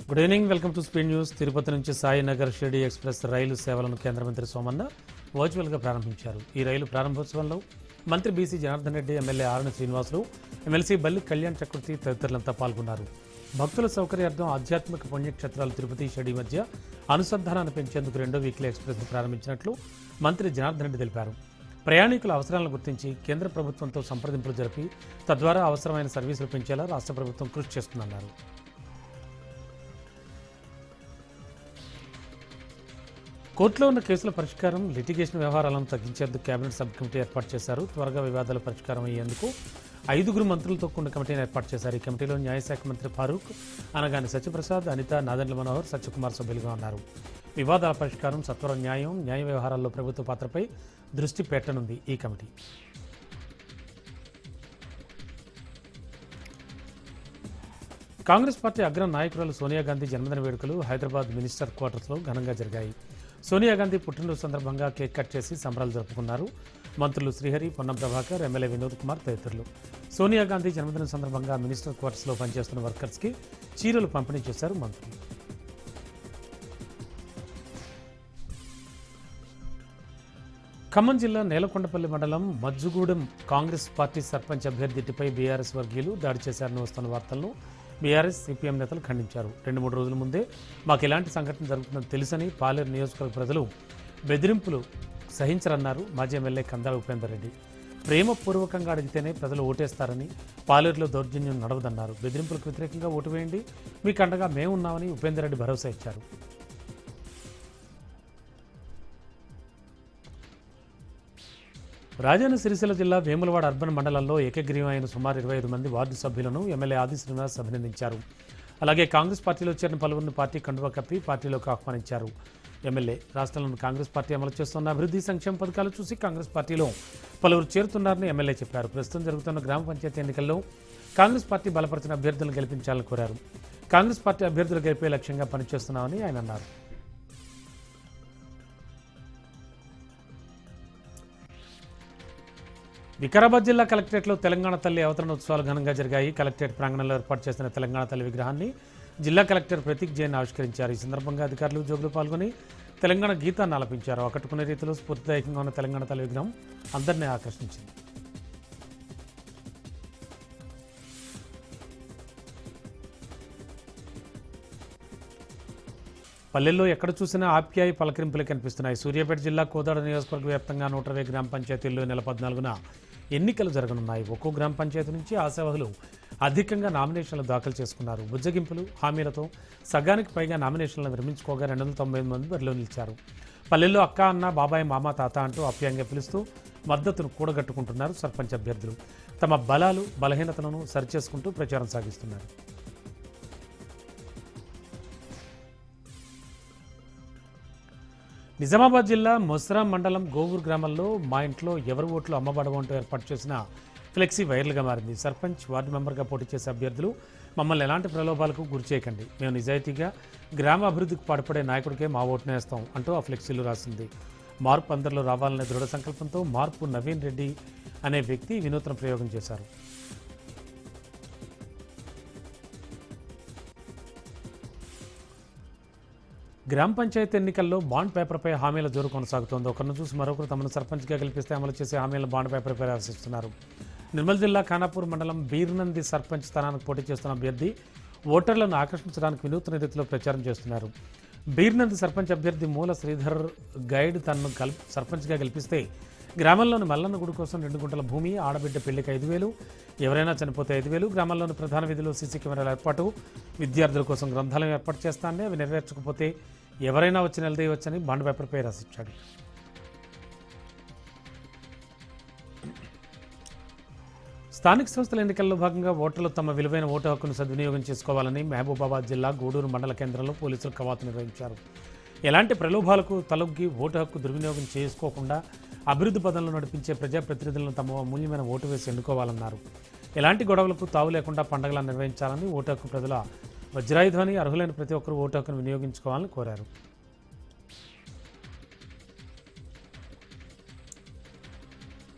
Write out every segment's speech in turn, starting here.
Good evening, welcome to speed news. Tirupati నుంచి Sainagar Shirdi express రైలు సేవలను కేంద్ర మంత్రి సోమన్న వర్చువల్గా ప్రారంభించారు. ఈ రైలు ప్రారంభోత్సవంలో మంత్రి BC Janardhan Reddy, MLA RN Srinivasulu, MLC బల్లి కళ్యాణ్ చక్రవర్తి తదితరులంతా పాల్గొన్నారు. భక్తుల సౌకర్యార్థం ఆధ్యాత్మిక పుణ్యక్షేత్రాలు తిరుపతి షిర్డీ మధ్య అనుసంధానాన్ని పెంచేందుకు 2వ వీక్లీ ఎక్స్ప్రెస్ను ప్రారంభించినట్లు మంత్రి జనార్దన్ రెడ్డి తెలిపారు. ప్రయాణికుల అవసరాలను గుర్తించి కేంద్ర ప్రభుత్వంతో సంప్రదింపులు జరిపి తద్వారా అవసరమైన సర్వీసులు పెంచేలా రాష్ట్ర ప్రభుత్వం కృషి చేస్తుందన్నారు. కోర్టులో ఉన్న కేసుల పరిష్కారం, లిటిగేషన్ వ్యవహారాలను తగ్గించేందుకు కేబినెట్ సబ్ కమిటీ ఏర్పాటు చేశారు. త్వరగా వివాదాల పరిష్కారం అయ్యేందుకు 5గురు మంత్రులతో కూడిన కమిటీని ఏర్పాటు చేశారు. ఈ కమిటీలో న్యాయశాఖ మంత్రి ఫారూక్, అనగాని సత్యప్రసాద్, అనిత, నాదెండ్ల మనోహర్, సత్యకుమార్ సభ్యులుగా ఉన్నారు. వివాదాల పరిష్కారం, సత్వర న్యాయ వ్యవహారాల్లో ప్రభుత్వ పాత్రపై దృష్టి పెట్టనుంది ఈ కమిటీ. కాంగ్రెస్ పార్టీ అగ్ర నాయకురాలు సోనియా గాంధీ జన్మదిన వేడుకలు హైదరాబాద్ మినిస్టర్ క్వార్టర్స్లో ఘనంగా జరిగాయి. సోనియా గాంధీ పుట్టినరోజు సందర్భంగా కేక్ కట్ చేసి సంబరాలు జరుపుకున్నారు. మంత్రులు శ్రీహరి, పొన్నం ప్రభాకర్, ఎమ్మెల్యే వినోద్ కుమార్ తదితరులు సోనియా గాంధీ జన్మదిన సందర్భంగా మినిస్టర్ క్వార్టర్స్లో పనిచేస్తున్న వర్కర్స్కి చీరలు పంపిణీ చేశారు మంత్రులు. ఖమ్మం జిల్లా నేలకొండపల్లి మండలం మజ్జుగూడెం కాంగ్రెస్ పార్టీ సర్పంచ్ అభ్యర్థిపై బీఆర్ఎస్ వర్గీయులు దాడి చేశారని వస్తున్న వార్తలను బీఆర్ఎస్, సిపిఎం నేతలు ఖండించారు. 2-3 రోజుల ముందే మాకు ఎలాంటి సంఘటన జరుగుతుందని తెలుసని పాలేరు నియోజకవర్గ ప్రజలు బెదిరింపులు సహించరన్నారు మాజీ ఎమ్మెల్యే కందాల ఉపేందర్ రెడ్డి. ప్రేమపూర్వకంగా అడిగితేనే ప్రజలు ఓటేస్తారని, పాలేరులో దౌర్జన్యం నడవదన్నారు. బెదిరింపులకు వ్యతిరేకంగా ఓటు వేయండి, మీకు అండగా మేమున్నామని ఉపేందర్ రెడ్డి భరోసా ఇచ్చారు. రాజన్న సిరిసిల్ల జిల్లా వేములవాడ అర్బన్ మండలంలో ఏకగ్రీవమైన సుమారు 25 మంది వార్డు సభ్యులను ఎమ్మెల్యే ఆది శ్రీనివాస్ అభినందించారు. అలాగే కాంగ్రెస్ పార్టీలో చేరిన పలువురిని పార్టీ కండువా కప్పి పార్టీలోకి ఆహ్వానించారు. ఎమ్మెల్యే రాష్ట్రంలోని కాంగ్రెస్ పార్టీ అమలు చేస్తున్న అభివృద్ధి సంక్షేమ పథకాలు చూసి కాంగ్రెస్ పార్టీలో పలువురు చేరుతున్నారని ఎమ్మెల్యే చెప్పారు. ప్రస్తుతం జరుగుతున్న గ్రామ పంచాయతీ ఎన్నికల్లో కాంగ్రెస్ పార్టీ బలపరిచిన అభ్యర్థులను గెలిపించాలని కోరారు. కాంగ్రెస్ పార్టీ అభ్యర్థులు గెలిపే లక్ష్యంగా పనిచేస్తున్నామని ఆయన అన్నారు. వికారాబాద్ జిల్లా కలెక్టరేట్లో తెలంగాణ తల్లి అవతరణోత్సవాలు ఘనంగా జరిగాయి. కలెక్టరేట్ ప్రాంగణంలో ఏర్పాటు చేసిన తెలంగాణ తల్లి విగ్రహాన్ని జిల్లా కలెక్టర్ ప్రతీక్ జైన్ ఆవిష్కరించారు. ఈ సందర్భంగా అధికారులు, ఉద్యోగులు పాల్గొని తెలంగాణ గీతాన్ని ఆలపించారు. ఆకట్టుకునే రీతిలో స్ఫూర్తిదాయకంగా ఉన్న తెలంగాణ తల్లి విగ్రహం అందరినీ ఆకర్షించింది. పల్లెల్లో ఎక్కడ చూసినా ఆప్యాయ పలకరింపులు కనిపిస్తున్నాయి. సూర్యాపేట జిల్లా కోదాడ నియోజకవర్గ వ్యాప్తంగా 120 గ్రామ పంచాయతీల్లో నెల 14న ఎన్నికలు జరగనున్నాయి. ఒక్కో గ్రామ పంచాయతీ నుంచి ఆశావహులు అధికంగా నామినేషన్లు దాఖలు చేసుకున్నారు. బుజ్జగింపులు, హామీలతో సగానికి పైగా నామినేషన్లను విరమించుకోగా 298 మంది బరిలో నిలిచారు. పల్లెల్లో అక్క, అన్న, బాబాయ్, మామ, తాత అంటూ ఆప్యాయంగా పిలుస్తూ మద్దతును కూడగట్టుకుంటున్నారు సర్పంచ్ అభ్యర్థులు. తమ బలాలు, బలహీనతలను సరిచేసుకుంటూ ప్రచారం సాగిస్తున్నారు. నిజామాబాద్ జిల్లా మొస్రాం మండలం గోవూరు గ్రామంలో మా ఇంట్లో ఎవరి ఓట్లు అమ్మబడవంటూ ఏర్పాటు చేసిన ఫ్లెక్సీ వైరల్గా మారింది. సర్పంచ్, వార్డు మెంబర్గా పోటీ చేసే అభ్యర్థులు మమ్మల్ని ఎలాంటి ప్రలోభాలకు గురి చేయకండి, మేము నిజాయితీగా గ్రామ అభివృద్ధికి పాటుపడే నాయకుడికే మా ఓటును వేస్తాం అంటూ ఆ ఫ్లెక్సీలు రాసింది. మార్పు అందరిలో రావాలనే దృఢ సంకల్పంతో మార్పు నవీన్ రెడ్డి అనే వ్యక్తి వినూత్న ప్రయోగం చేశారు. గ్రామ పంచాయతీ ఎన్నికల్లో బాండ్ పేపర్పై హామీల జోరు కొనసాగుతోంది. ఒకరిని చూసి మరొకరు తమను సర్పంచ్గా గెలిపిస్తే అమలు చేసే హామీలను బాండ్ పేపర్పై రాసిస్తున్నారు. నిర్మల్ జిల్లా ఖానాపూర్ మండలం బీర్నంది సర్పంచ్ స్థానానికి పోటీ చేస్తున్న అభ్యర్థి ఓటర్లను ఆకర్షించడానికి వినూత్న రీతిలో ప్రచారం చేస్తున్నారు. బీర్నంది సర్పంచ్ అభ్యర్థి మూల శ్రీధర్ గైడ్ తనను సర్పంచ్గా గెలిపిస్తే గ్రామంలోని మల్లన్న గుడి కోసం 2 గుంటల భూమి, ఆడబిడ్డ పెళ్లికి 5,000, ఎవరైనా చనిపోతే 5,000, గ్రామంలోని ప్రధాన వీధిలో సీసీ కెమెరాల ఏర్పాటు, విద్యార్థుల కోసం గ్రంథాలయం ఏర్పాటు చేస్తానని, అవి నెరవేర్చకపోతే ఎవరైనా వచ్చి నిలదీయవచ్చని బాండ్ పేపర్పై రాసిచ్చాడు. స్థానిక సంస్థల ఎన్నికల్లో భాగంగా ఓటర్లు తమ విలువైన ఓటు హక్కును సద్వినియోగం చేసుకోవాలని మహబూబాబాద్ జిల్లా గూడూరు మండల కేంద్రంలో పోలీసులు కవాతు నిర్వహించారు. ఎలాంటి ప్రలోభాలకు తలొగ్గి ఓటు హక్కు దుర్వినియోగం చేసుకోకుండా అభివృద్ధి పదంలో నడిపించే ప్రజాప్రతినిధులను తమ అమూల్యమైన ఓటు వేసి ఎన్నుకోవాలన్నారు. ఎలాంటి గొడవలకు తావు లేకుండా పండుగలను నిర్వహించాలని, ఓటు హక్కు ప్రజల వజ్రాయుధాన్ని, అర్హులైన ప్రతి ఒక్కరూ ఓటు హక్కును వినియోగించుకోవాలని కోరారు.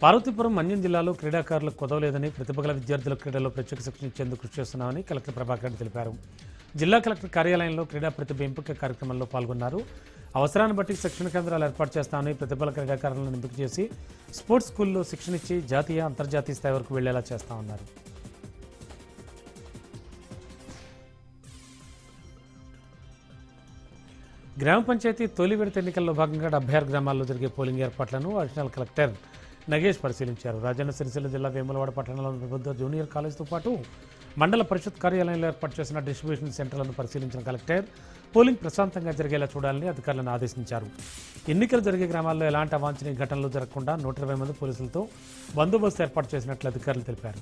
పార్వతీపురం, మన్యం జిల్లాలో క్రీడాకారులకు కొదవలేదని, ప్రతిభగల విద్యార్థుల క్రీడల్లో ప్రత్యేక శిక్షణ ఇచ్చేందుకు కృషి చేస్తున్నామని కలెక్టర్ ప్రభాకర్ రెడ్డి తెలిపారు. జిల్లా కలెక్టర్ కార్యాలయంలో క్రీడా ప్రతిభ ఎంపిక కార్యక్రమంలో పాల్గొన్నారు. అవసరాన్ని బట్టి శిక్షణ కేంద్రాలు ఏర్పాటు చేస్తామని, ప్రతిభల క్రీడాకారులను ఎంపిక చేసి స్పోర్ట్స్ స్కూల్లో శిక్షణ ఇచ్చి జాతీయ అంతర్జాతీయ స్థాయి వరకు వెళ్లేలా చేస్తామన్నారు. గ్రామ పంచాయతీ తొలి విడత ఎన్నికల్లో భాగంగా 76 గ్రామాల్లో జరిగే పోలింగ్ ఏర్పాట్లను అడిషనల్ కలెక్టర్ నగేష్ పరిశీలించారు. రాజన్న సిరిసిల్ల జిల్లా వేములవాడ పట్టణంలోని ప్రభుత్వ జూనియర్ కాలేజ్తో పాటు మండల పరిషత్ కార్యాలయంలో ఏర్పాటు చేసిన డిస్ట్రిబ్యూషన్ సెంటర్లను పరిశీలించిన కలెక్టర్ పోలింగ్ ప్రశాంతంగా జరిగేలా చూడాలని అధికారులను ఆదేశించారు. ఎన్నికలు జరిగే గ్రామాల్లో ఎలాంటి అవాంఛనీయ ఘటనలు జరగకుండా 120 మంది పోలీసులతో బందోబస్తు ఏర్పాటు చేసినట్లు అధికారులు తెలిపారు.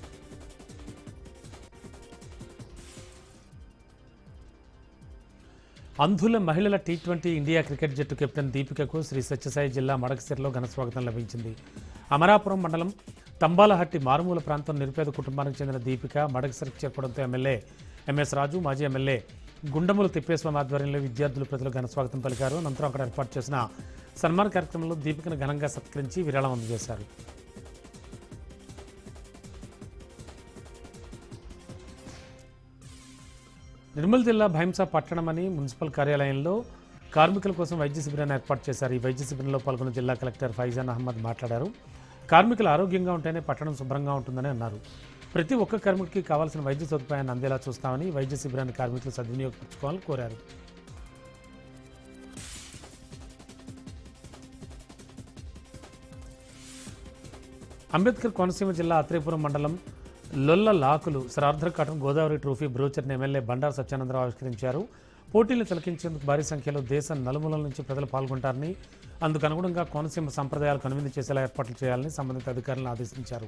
అంధుల మహిళల టీ20 ఇండియా క్రికెట్ జట్టు కెప్టెన్ దీపికకు శ్రీ సత్యసాయి జిల్లా మడకసిరలో ఘన స్వాగతం లభించింది. అమరాపురం మండలం తంబాలహట్టి మారుమూల ప్రాంతం నిరుపేద కుటుంబానికి చెందిన దీపిక మడకసిరకు చేరుకోవడంతో ఎమ్మెల్యే ఎంఎస్ రాజు, మాజీ ఎమ్మెల్యే గుండముల తిప్పేస్వామి ఆధ్వర్యంలో విద్యార్థులు ప్రజలు ఘన స్వాగతం పలికారు. అనంతరం అక్కడ ఏర్పాటు చేసిన సన్మాన కార్యక్రమంలో దీపికను ఘనంగా సత్కరించి విరాళం అందజేశారు. నిర్మల్ జిల్లా భైంసా పట్టణమని మున్సిపల్ కార్యాలయంలో కార్మికుల కోసం వైద్య శిబిరాన్ని ఏర్పాటు చేశారు. ఈ వైద్య శిబిరంలో పాల్గొన్న జిల్లా కలెక్టర్ ఫైజాన్ అహ్మద్ మాట్లాడారు. కార్మికులు ఆరోగ్యంగా ఉంటేనే పట్టణం శుభ్రంగా ఉంటుందని అన్నారు. ప్రతి ఒక్క కార్మికుడికి కావాల్సిన వైద్య సదుపాయాన్ని అందేలా చూస్తామని, వైద్య శిబిరాన్ని కార్మికులు సద్వినియోగపరచుకోవాలని కోరారు. అంబేద్కర్ కోనసీమ జిల్లా అత్రేపురం మండలం లొల్ల లాకులు శ్రార్థ కాటన్ గోదావరి ట్రోఫీ బ్రోచర్ని ఎమ్మెల్యే బండారు సత్యానందరావు ఆవిష్కరించారు. పోటీలు తిలకించేందుకు భారీ సంఖ్యలో దేశం నలుమూలల నుంచి ప్రజలు పాల్గొంటారని, అందుకు అనుగుణంగా కోనసీమ సంప్రదాయాలు కనువిందు చేసేలా ఏర్పాట్లు చేయాలని సంబంధిత అధికారులను ఆదేశించారు.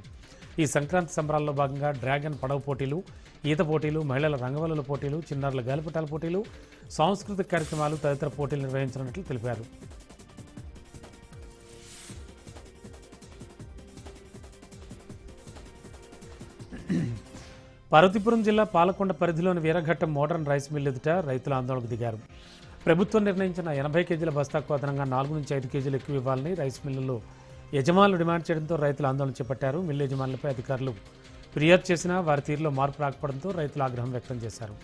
ఈ సంక్రాంతి సంబరాల్లో భాగంగా డ్రాగన్ పడవ పోటీలు, ఈత పోటీలు, మహిళల రంగవల్లుల పోటీలు, చిన్నారుల గాలిపటాల పోటీలు, సాంస్కృతిక కార్యక్రమాలు తదితర పోటీలు నిర్వహించనున్నట్లు తెలిపారు. పార్వతీపురం జిల్లా పాలకొండ పరిధిలోని వీరఘట్టం మోడర్న్ రైస్ మిల్ ఎదుట రైతులు ఆందోళనకు దిగారు. ప్రభుత్వం నిర్ణయించిన 80 కేజీల బస్తాకు అదనంగా 4 నుంచి 5 కేజీలు ఎక్కువ ఇవ్వాలని రైస్ మిల్లులో యజమానులు డిమాండ్ చేయడంతో రైతులు ఆందోళన చేపట్టారు. మిల్లు యజమానులపై అధికారులు ఫిర్యాదు చేసినా వారి తీరులో మార్పు రాకపోవడంతో రైతులు ఆగ్రహం వ్యక్తం చేశారు.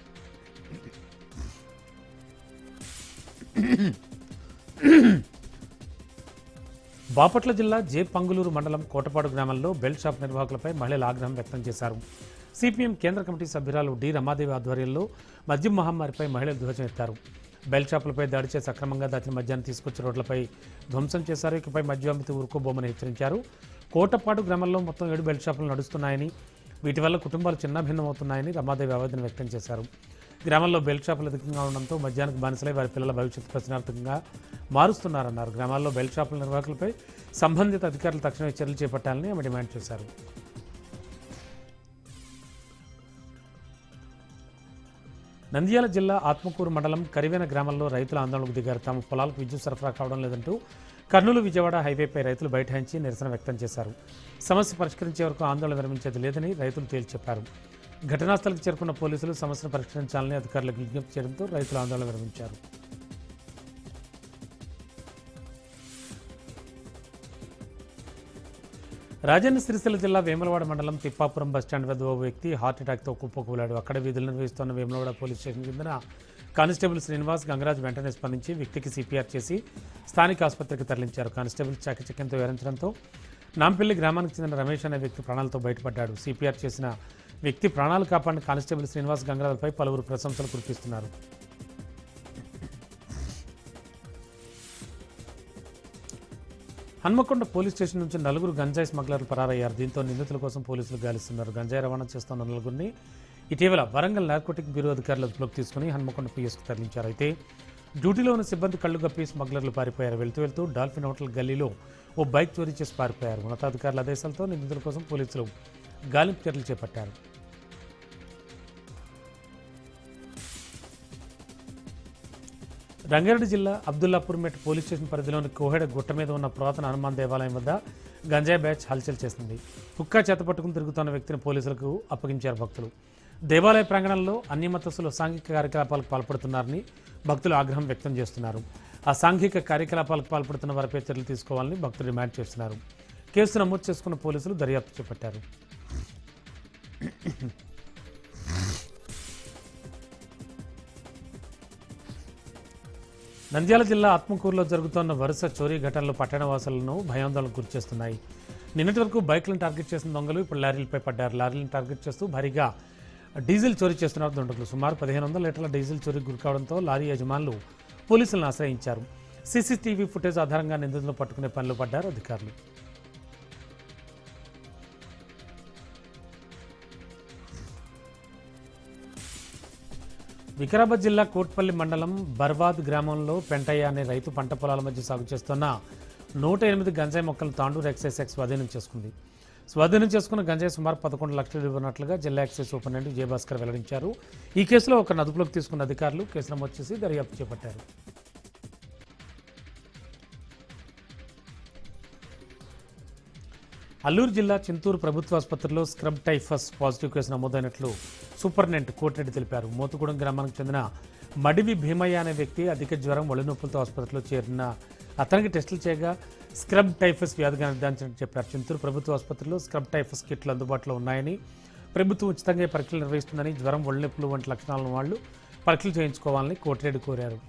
బాపట్ల జిల్లా పంగులూరు మండలం కోటపాడు గ్రామంలో బెల్ట్ షాప్ నిర్వాహకులపై మహిళలు ఆగ్రహం వ్యక్తం చేశారు. సిపిఎం కేంద్ర కమిటీ సభ్యురాలు డి రమాదేవి ఆధ్వర్యంలో మద్యం మహమ్మారిపై మహిళలు ధ్వజమెత్తారు. బెల్ట్ షాపులపై దాడి చేసి అక్రమంగా దాచిన మద్యాన్ని తీసుకొచ్చి రోడ్లపై ధ్వంసం చేశారు. ఇకపై మద్యం అమ్మితే ఊరుకోబోమని హెచ్చరించారు. కోటపాడు గ్రామంలో మొత్తం 7 బెల్ట్ షాపులు నడుస్తున్నాయని, వీటి వల్ల కుటుంబాలు చిన్నభిన్నమవుతున్నాయని రమాదేవి ఆవేదన వ్యక్తం చేశారు. గ్రామంలో బెల్ట్ షాపులు అధికంగా ఉండడంతో మద్యానికి బానిసలై వారి పిల్లల భవిష్యత్తు ప్రశ్నార్థకంగా మారుస్తున్నారన్నారు. గ్రామాల్లో బెల్ట్ షాపుల నిర్వాహకులపై సంబంధిత అధికారులు తక్షణమే చర్యలు చేపట్టాలని ఆమె డిమాండ్ చేశారు. నంద్యాల జిల్లా ఆత్మకూరు మండలం కరివేన గ్రామంలో రైతుల ఆందోళనకు దిగారు. తమ పొలాలకు విద్యుత్ సరఫరా కావడం లేదంటూ కర్నూలు విజయవాడ హైవేపై రైతులు బైఠాయించి నిరసన వ్యక్తం చేశారు. సమస్య పరిష్కరించే వరకు ఆందోళన విరమించేది లేదని రైతులు తేల్చి చెప్పారు. ఘటనా స్థలికి చేరుకున్న పోలీసులు సమస్యను పరిష్కరించాలని అధికారులకు విజ్ఞప్తి చేయడంతో రైతులు ఆందోళన విరమించారు. రాజన్న సిరిసిల్ల జిల్లా వేములవాడ మండలం తిప్పాపురం బస్టాండ్ వద్ద ఓ వ్యక్తి హార్ట్అటాక్తో కుప్పకూలాడు. అక్కడ విధులు నిర్వహిస్తున్న వేములవాడ పోలీస్ స్టేషన్ కింద కానిస్టేబుల్ శ్రీనివాస్ గంగరాజ్ వెంటనే స్పందించి వ్యక్తికి సిపిఆర్ చేసి స్థానిక ఆసుపత్రికి తరలించారు. కానిస్టేబుల్ చాకచక్యంతో వివరించడంతో నాంపల్లి గ్రామానికి చెందిన రమేష్ అనే వ్యక్తి ప్రాణాలతో బయటపడ్డాడు. సిపిఆర్ చేసిన వ్యక్తి ప్రాణాలు కాపాడిన కానిస్టేబుల్ శ్రీనివాస్ గంగరాజ్పై పలువురు ప్రశంసలు కురిపిస్తున్నారు. హన్మకొండ పోలీస్ స్టేషన్ నుంచి 4 గంజాయి స్మగ్లర్లు పరారయ్యారు. దీంతో నిందితుల కోసం పోలీసులు గాలిస్తున్నారు. గంజాయి రవాణా చేస్తున్న 4గురిని ఇటీవల వరంగల్ నార్కోటిక్ బ్యూరో అధికారులు అదుపులోకి తీసుకుని హన్మకొండ పిఎస్కు తరలించారు. అయితే డ్యూటీలో ఉన్న సిబ్బంది కళ్లు గప్పి స్మగ్లర్లు పారిపోయారు. వెళ్తూ డాల్ఫిన్ హోటల్ గల్లీలో ఓ బైక్ చోరీ చేసి పారిపోయారు. ఉన్నతాధికారుల ఆదేశాలతో నిందితుల కోసం పోలీసులు గాలింపు చర్యలు చేపట్టారు. రంగారెడ్డి జిల్లా అబ్దుల్లాపూర్మేట్ పోలీస్ స్టేషన్ పరిధిలోని కోహెడ గుట్ట మీద ఉన్న పురాతన హనుమాన్ దేవాలయం వద్ద గంజాయి బ్యాచ్ హల్చల్ చేసింది. హుక్కా చేతపట్టుకుని తిరుగుతున్న వ్యక్తిని పోలీసులకు అప్పగించారు భక్తులు. దేవాలయ ప్రాంగణంలో అన్యమతస్తులు అసాంఘిక కార్యకలాపాలకు పాల్పడుతున్నారని భక్తులు ఆగ్రహం వ్యక్తం చేస్తున్నారు. అసాంఘిక కార్యకలాపాలకు పాల్పడుతున్న వారిపై చర్యలు తీసుకోవాలని భక్తులు డిమాండ్ చేస్తున్నారు. కేసు నమోదు చేసుకున్న పోలీసులు దర్యాప్తు చేపట్టారు. నంద్యాల జిల్లా ఆత్మకూరులో జరుగుతున్న వరుస చోరీ ఘటనలు పట్టణవాసులను భయాందోళనకు గురిచేస్తున్నాయి. నిన్నటి వరకు బైక్లను టార్గెట్ చేసిన దొంగలు ఇప్పుడు లారీలపై పడ్డారు. లారీలను టార్గెట్ చేస్తూ భారీగా డీజిల్ చోరీ చేస్తున్నారు దుండగులు. సుమారు 1500 లీటర్ల డీజిల్ చోరీకి గురికావడంతో లారీ యజమానులు పోలీసులను ఆశ్రయించారు. సీసీటీవీ ఫుటేజ్ ఆధారంగా నిందితులను పట్టుకునే పనిలో పడ్డారు అధికారులు. వికారాబాద్ జిల్లా కోట్పల్లి మండలం బర్వాద్ గ్రామంలో పెంటయ్య అనే రైతు పంట పొలాల మధ్య సాగు చేస్తున్న 108 గంజాయి మొక్కలను తాండూరు ఎక్సైజ్ శాఖ స్వాధీనం చేసుకుంది. స్వాధీనం చేసుకున్న గంజాయి సుమారు 11 లక్షలు ఇవ్వనట్లుగా జిల్లా ఎక్సైజ్ సూపరింటెండెంట్ జయభాస్కర్ వెల్లడించారు. ఈ కేసులో ఒక అదుపులోకి తీసుకున్న అధికారులు కేసు నమోదు చేసి దర్యాప్తు చేపట్టారు. అల్లూరు జిల్లా చింతూరు ప్రభుత్వ ఆసుపత్రిలో స్క్రబ్ టైఫస్ పాజిటివ్ కేసు నమోదైనట్లు సూపరింటెండెంట్ కోటిరెడ్డి తెలిపారు. మోతుగూడెం గ్రామానికి చెందిన మడివి భీమయ్య అనే వ్యక్తి అధిక జ్వరం, ఒళ్ళు నొప్పులతో ఆసుపత్రిలో చేరిన అతనికి టెస్టులు చేయగా స్క్రబ్ టైఫస్ వ్యాధిగా నిర్ధారించినట్టు చెప్పారు. చింతూరు ప్రభుత్వ ఆసుపత్రిలో స్క్రబ్ టైఫస్ కిట్లు అందుబాటులో ఉన్నాయని, ప్రభుత్వం ఉచితంగా పరీక్షలు నిర్వహిస్తుందని, జ్వరం, ఒళ్ళు నొప్పులు వంటి లక్షణాలను వాళ్ళు పరీక్షలు చేయించుకోవాలని కోటిరెడ్డి కోరారు.